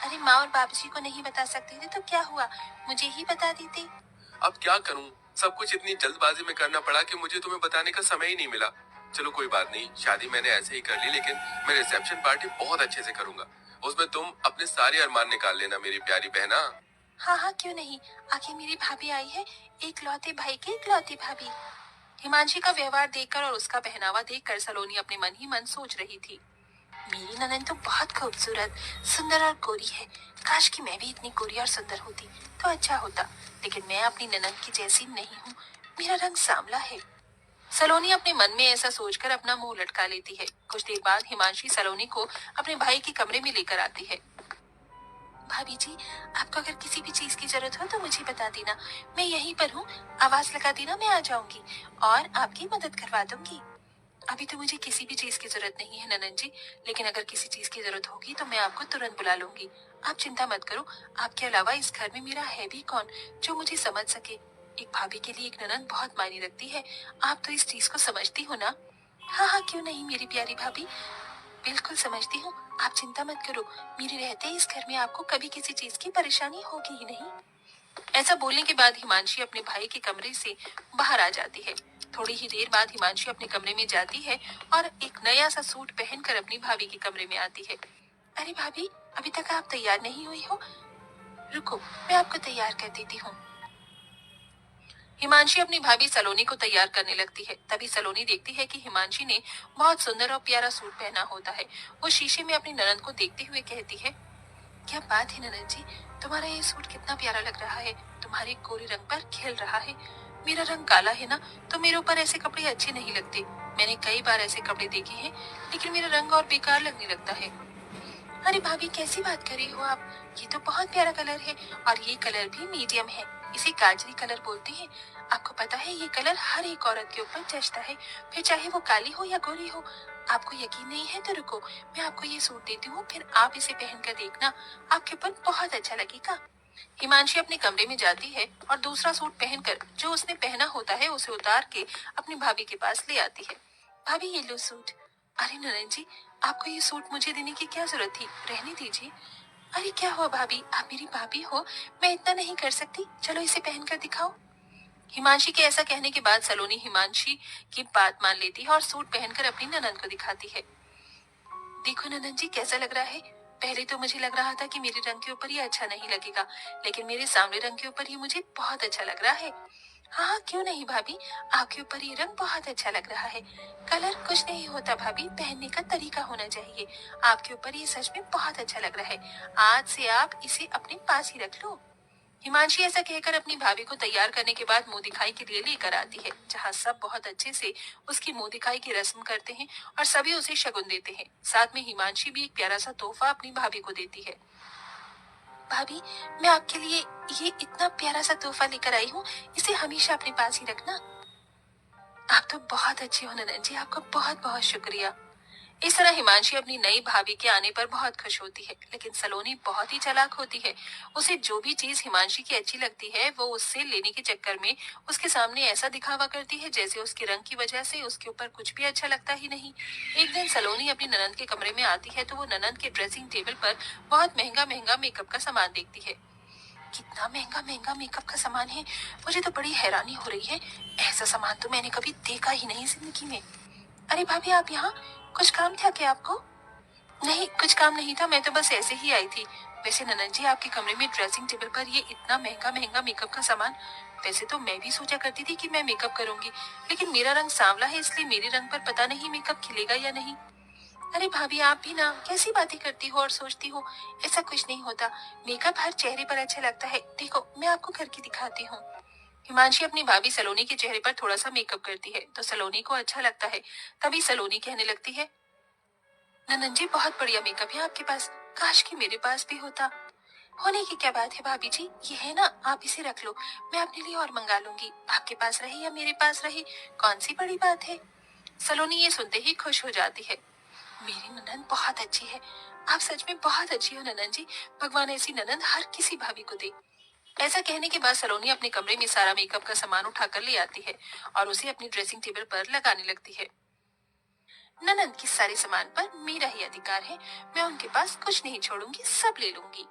अरे माँ और बाबूजी को नहीं बता सकते थे तो क्या हुआ, मुझे ही बता देते। अब क्या करूं, सब कुछ इतनी जल्दबाजी में करना पड़ा कि मुझे तुम्हें बताने का समय ही नहीं मिला। चलो कोई बात नहीं, शादी मैंने ऐसे ही कर ली, लेकिन मैं रिसेप्शन पार्टी बहुत अच्छे से करूंगा। उसमें तुम अपने सारे अरमान निकाल लेना मेरी प्यारी बहना। हाँ हाँ क्यों नहीं, आखिर मेरी भाभी आई है, इकलौते भाई की इकलौती भाभी। हिमांशी का व्यवहार देखकर और उसका पहनावा देखकर सलोनी अपने मन ही मन सोच रही थी, मेरी ननद तो बहुत खूबसूरत, सुंदर और गोरी है। काश कि मैं भी इतनी गोरी और सुंदर होती तो अच्छा होता, लेकिन मैं अपनी ननद की जैसी नहीं हूँ। मेरा रंग सांवला है। सलोनी अपने मन में ऐसा सोचकर अपना मुंह लटका लेती है। कुछ देर बाद हिमांशी सलोनी को अपने भाई के कमरे में लेकर आती है। भाभी जी, आपको अगर किसी भी चीज की जरूरत हो तो मुझे बता देना, मैं यहीं पर हूँ। आवाज लगा देना, मैं आ जाऊंगी और आपकी मदद करवा दूंगी। अभी तो मुझे किसी भी चीज की जरूरत नहीं है ननन जी, लेकिन अगर किसी चीज की जरूरत होगी तो मैं आपको तुरंत बुला लूंगी। आप चिंता मत करो, आपके अलावा इस घर में मेरा है भी कौन जो मुझे समझ सके। एक भाभी के लिए एक ननन बहुत मायने रखती है, आप तो इस चीज को समझती हो ना। हाँ हाँ क्यों नहीं मेरी प्यारी भाभी, बिल्कुल समझती हूँ। आप चिंता मत करो, मेरे रहते इस घर में आपको कभी किसी चीज की परेशानी होगी ही नहीं। ऐसा बोलने के बाद हिमांशी अपने भाई के कमरे से बाहर आ जाती है। थोड़ी ही देर बाद हिमांशी अपने कमरे में जाती है और एक नया सा सूट पहनकर अपनी भाभी के कमरे में आती है। अरे भाभी, अभी तक आप तैयार नहीं हुई हो, रुको मैं आपको तैयार कर देती हूँ। हिमांशी अपनी भाभी सलोनी को तैयार करने लगती है। तभी सलोनी देखती है कि हिमांशी ने बहुत सुंदर और प्यारा सूट पहना होता है। वो शीशे में अपनी ननद को देखते हुए कहती है, क्या बात है ननद जी, तुम्हारा ये सूट कितना प्यारा लग रहा है, तुम्हारे गोरे रंग पर खिल रहा है। मेरा रंग काला है ना, तो मेरे ऊपर ऐसे कपड़े अच्छे नहीं लगते। मैंने कई बार ऐसे कपड़े देखे हैं, लेकिन मेरा रंग और बेकार लगने लगता है। अरे भाभी कैसी बात कर रही हो आप, ये तो बहुत प्यारा कलर है और ये कलर भी मीडियम है, इसे गाजरी कलर बोलते हैं। आपको पता है ये कलर हर एक औरत के ऊपर जचता है, फिर चाहे वो काली हो या गोरी हो। आपको यकीन नहीं है तो रुको, मैं आपको ये सूट देती हूँ, फिर आप इसे पहनकर देखना, आपके ऊपर बहुत अच्छा लगेगा। हिमांशी अपने कमरे में जाती है और दूसरा सूट पहनकर जो उसने पहना होता है उसे उतार के अपनी भाभी के पास ले आती है। भाभी ये लो सूट। अरे ननन जी, आपको ये सूट मुझे देने की क्या जरूरत थी, रहने दीजिए। अरे क्या हुआ भाभी, आप मेरी भाभी हो, मैं इतना नहीं कर सकती, चलो इसे पहनकर दिखाओ। हिमांशी के ऐसा कहने के बाद सलोनी हिमांशी की बात मान लेती है और सूट पहनकर अपनी ननन को दिखाती है। देखो ननन जी कैसा लग रहा है। पहले तो मुझे लग रहा था कि मेरे रंग के ऊपर ये अच्छा नहीं लगेगा, लेकिन मेरे सामने रंग के ऊपर ये मुझे बहुत अच्छा लग रहा है। हाँ हाँ क्यों नहीं भाभी, आपके ऊपर ये रंग बहुत अच्छा लग रहा है। कलर कुछ नहीं होता भाभी, पहनने का तरीका होना चाहिए। आपके ऊपर ये सच में बहुत अच्छा लग रहा है, आज से आप इसे अपने पास ही रख लो। हिमांशी ऐसा कहकर अपनी भाभी को तैयार करने के बाद मुंह दिखाई के लिए लेकर आती है, जहाँ सब बहुत अच्छे से उसकी मुंह दिखाई की रस्म करते हैं और सभी उसे शगुन देते हैं। साथ में हिमांशी भी एक प्यारा सा तोहफा अपनी भाभी को देती है। भाभी, मैं आपके लिए ये इतना प्यारा सा तोहफा लेकर आई हूँ, इसे हमेशा अपने पास ही रखना। आप तो बहुत अच्छी हो ननन जी, आपका बहुत बहुत शुक्रिया। इस तरह हिमांशी अपनी नई भाभी के आने पर बहुत खुश होती है, लेकिन सलोनी बहुत ही चालाक होती है। उसे जो भी चीज हिमांशी की अच्छी लगती है वो उससे लेने के चक्कर में उसके सामने ऐसा दिखावा करती है जैसे उसके रंग की वजह से उसके ऊपर कुछ भी अच्छा लगता ही नहीं। एक दिन सलोनी अपनी ननंद के कमरे में आती है तो वो ननंद के ड्रेसिंग टेबल पर बहुत महंगा महंगा मेकअप का सामान देखती है। कितना महंगा महंगा मेकअप का सामान है, मुझे तो बड़ी हैरानी हो रही है। ऐसा सामान तो मैंने कभी देखा ही नहीं जिंदगी में। अरे भाभी आप यहाँ, कुछ काम था क्या आपको? नहीं कुछ काम नहीं था, मैं तो बस ऐसे ही आई थी। वैसे ननन जी आपके कमरे में ड्रेसिंग टेबल पर ये इतना महंगा महंगा मेकअप का सामान, वैसे तो मैं भी सोचा करती थी कि मैं मेकअप करूंगी, लेकिन मेरा रंग सांवला है इसलिए मेरे रंग पर पता नहीं मेकअप खिलेगा या नहीं। अरे भाभी आप भी ना कैसी बातें करती हो और सोचती हो, ऐसा कुछ नहीं होता। मेकअप हर चेहरे पर अच्छा लगता है, देखो मैं आपको करके दिखाती हूँ। हिमांशी अपनी भाभी सलोनी के चेहरे पर थोड़ा सा मेकअप करती है तो सलोनी को अच्छा लगता है। तभी सलोनी कहने लगती है, ननन जी बहुत बढ़िया मेकअप है आपके पास, काश कि मेरे पास भी होता। होने की क्या बात है भाभी जी, ये है ना, आप इसे रख लो, मैं अपने लिए और मंगा लूंगी, आपके पास रहे या मेरे पास रहे, कौन सी बड़ी बात है। सलोनी ये सुनते ही खुश हो जाती है। मेरी ननन बहुत अच्छी है, आप सच में बहुत अच्छी हो ननन जी, भगवान ऐसी ननन हर किसी भाभी को दे। ऐसा कहने के बाद सलोनी अपने कमरे में सारा मेकअप का सामान उठाकर ले आती है और उसे अपनी ड्रेसिंग टेबल पर लगाने लगती है। ननंद की सारे सामान पर मेरा ही अधिकार है। मैं उनके पास कुछ नहीं छोड़ूंगी, सब ले लूंगी।